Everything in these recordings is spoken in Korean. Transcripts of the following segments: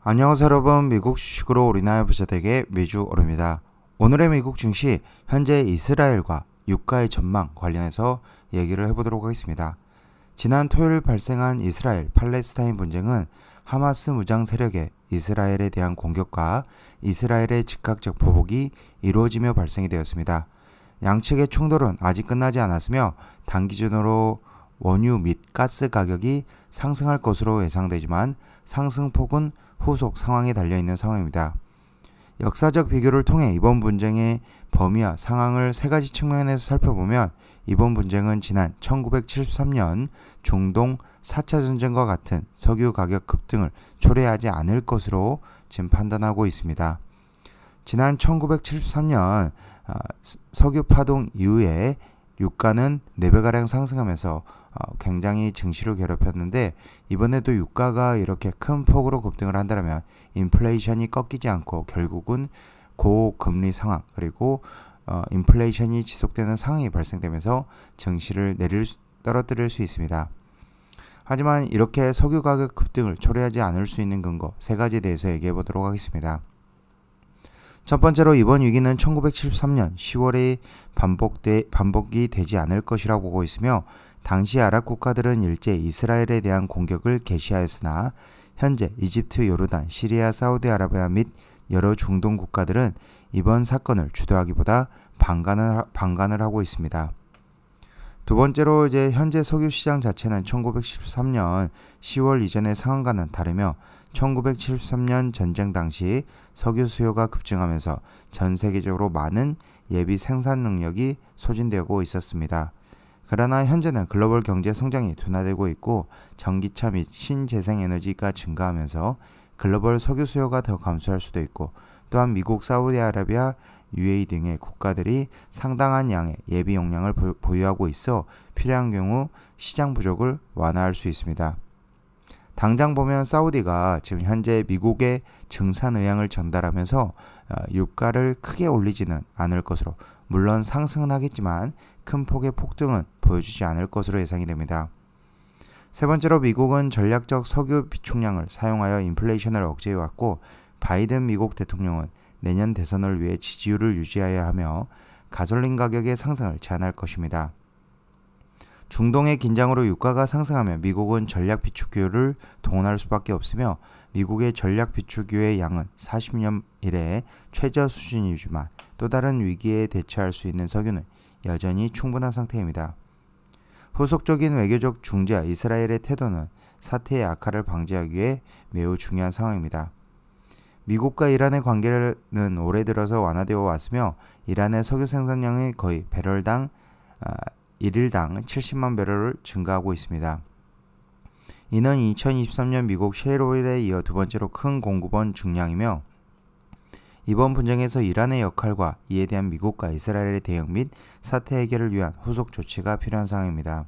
안녕하세요 여러분, 미국 주식으로 우리나라 부자되게 매주 오릅니다. 오늘의 미국 증시, 현재 이스라엘과 유가의 전망 관련해서 얘기를 해보도록 하겠습니다. 지난 토요일 발생한 이스라엘 팔레스타인 분쟁은 하마스 무장 세력의 이스라엘에 대한 공격과 이스라엘의 즉각적 보복이 이루어지며 발생이 되었습니다. 양측의 충돌은 아직 끝나지 않았으며 단기준으로 원유 및 가스 가격이 상승할 것으로 예상되지만 상승폭은 후속 상황에 달려있는 상황입니다. 역사적 비교를 통해 이번 분쟁의 범위와 상황을 세 가지 측면에서 살펴보면 이번 분쟁은 지난 1973년 중동 4차 전쟁과 같은 석유 가격 급등을 초래하지 않을 것으로 지금 판단하고 있습니다. 지난 1973년 석유 파동 이후에 유가는 4배가량 상승하면서 굉장히 증시를 괴롭혔는데, 이번에도 유가가 이렇게 큰 폭으로 급등을 한다면 인플레이션이 꺾이지 않고 결국은 고금리 상황, 그리고 인플레이션이 지속되는 상황이 발생되면서 증시를 떨어뜨릴 수 있습니다. 하지만 이렇게 석유 가격 급등을 초래하지 않을 수 있는 근거 세 가지에 대해서 얘기해 보도록 하겠습니다. 첫 번째로 이번 위기는 1973년 10월에 반복이 되지 않을 것이라고 보고 있으며, 당시 아랍 국가들은 일제 이스라엘에 대한 공격을 개시하였으나 현재 이집트, 요르단, 시리아, 사우디아라비아 및 여러 중동 국가들은 이번 사건을 주도하기보다 방관을 하고 있습니다. 두 번째로 현재 석유 시장 자체는 1973년 10월 이전의 상황과는 다르며 1973년 전쟁 당시 석유 수요가 급증하면서 전 세계적으로 많은 예비 생산 능력이 소진되고 있었습니다. 그러나 현재는 글로벌 경제 성장이 둔화되고 있고 전기차 및 신재생에너지가 증가하면서 글로벌 석유 수요가 더 감소할 수도 있고, 또한 미국, 사우디아라비아, UAE 등의 국가들이 상당한 양의 예비 용량을 보유하고 있어 필요한 경우 시장 부족을 완화할 수 있습니다. 당장 보면 사우디가 지금 현재 미국에 증산 의향을 전달하면서 유가를 크게 올리지는 않을 것으로, 물론 상승은 하겠지만 큰 폭의 폭등은 보여주지 않을 것으로 예상이 됩니다. 세 번째로 미국은 전략적 석유 비축량을 사용하여 인플레이션을 억제해왔고, 바이든 미국 대통령은 내년 대선을 위해 지지율을 유지해야 하며 가솔린 가격의 상승을 제한할 것입니다. 중동의 긴장으로 유가가 상승하면 미국은 전략 비축유를 동원할 수밖에 없으며, 미국의 전략 비축유의 양은 40년 이래 최저 수준이지만 또 다른 위기에 대처할 수 있는 석유는 여전히 충분한 상태입니다. 후속적인 외교적 중재와 이스라엘의 태도는 사태의 악화를 방지하기 위해 매우 중요한 상황입니다. 미국과 이란의 관계는 올해 들어서 완화되어 왔으며, 이란의 석유 생산량이 거의 배럴당 1일당 70만 배럴을 증가하고 있습니다. 이는 2023년 미국 셰일 오일에 이어 두 번째로 큰 공급원 증량이며, 이번 분쟁에서 이란의 역할과 이에 대한 미국과 이스라엘의 대응 및 사태 해결을 위한 후속 조치가 필요한 상황입니다.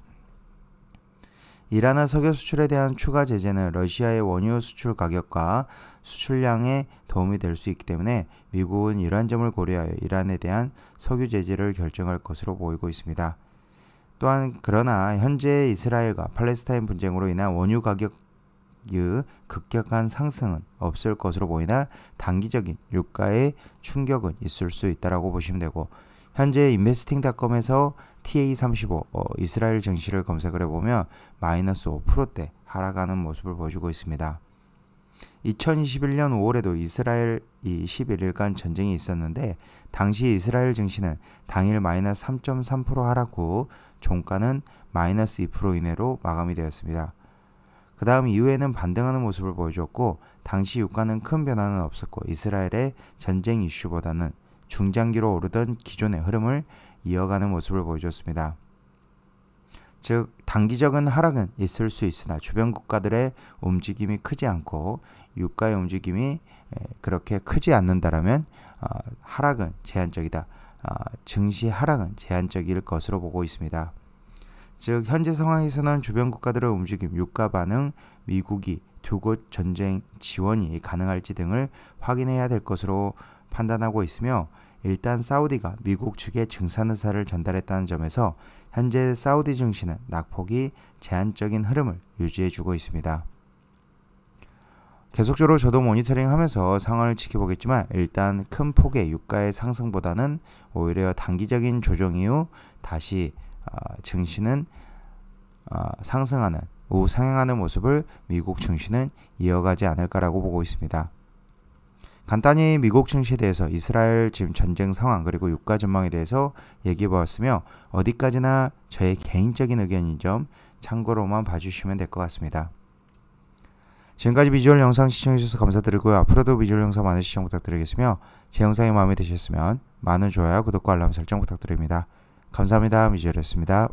이란의 석유 수출에 대한 추가 제재는 러시아의 원유 수출 가격과 수출량에 도움이 될 수 있기 때문에 미국은 이러한 점을 고려하여 이란에 대한 석유 제재를 결정할 것으로 보이고 있습니다. 또한 그러나 현재 이스라엘과 팔레스타인 분쟁으로 인한 원유 가격의 급격한 상승은 없을 것으로 보이나 단기적인 유가의 충격은 있을 수 있다고 보시면 되고, 현재 인베스팅닷컴에서 TA35 이스라엘 증시를 검색을 해보면 마이너스 5%대 하락하는 모습을 보여주고 있습니다. 2021년 5월에도 이스라엘이 11일간 전쟁이 있었는데, 당시 이스라엘 증시는 당일 마이너스 3.3% 하락 후 종가는 마이너스 2% 이내로 마감이 되었습니다. 그 다음 이후에는 반등하는 모습을 보여줬고, 당시 유가는 큰 변화는 없었고 이스라엘의 전쟁 이슈보다는 중장기로 오르던 기존의 흐름을 이어가는 모습을 보여줬습니다. 즉 단기적인 하락은 있을 수 있으나 주변 국가들의 움직임이 크지 않고 유가의 움직임이 그렇게 크지 않는다라면 하락은 제한적이다. 증시 하락은 제한적일 것으로 보고 있습니다. 즉 현재 상황에서는 주변 국가들의 움직임, 유가 반응, 미국이 두 곳 전쟁 지원이 가능할지 등을 확인해야 될 것으로 판단하고 있으며, 일단 사우디가 미국 측에 증산 의사를 전달했다는 점에서 현재 사우디 증시는 낙폭이 제한적인 흐름을 유지해주고 있습니다. 계속적으로 저도 모니터링하면서 상황을 지켜보겠지만 일단 큰 폭의 유가의 상승보다는 오히려 단기적인 조정 이후 다시 증시는 상승하는 우상향하는 모습을 미국 증시는 이어가지 않을까라고 보고 있습니다. 간단히 미국 증시에 대해서 이스라엘 지금 전쟁 상황 그리고 유가 전망에 대해서 얘기해 보았으며 어디까지나 저의 개인적인 의견인 점 참고로만 봐주시면 될 것 같습니다. 지금까지 비주얼 영상 시청해주셔서 감사드리고요. 앞으로도 비주얼 영상 많은 시청 부탁드리겠으며 제 영상이 마음에 드셨으면 많은 좋아요, 구독과 알람 설정 부탁드립니다. 감사합니다. 비주얼이었습니다.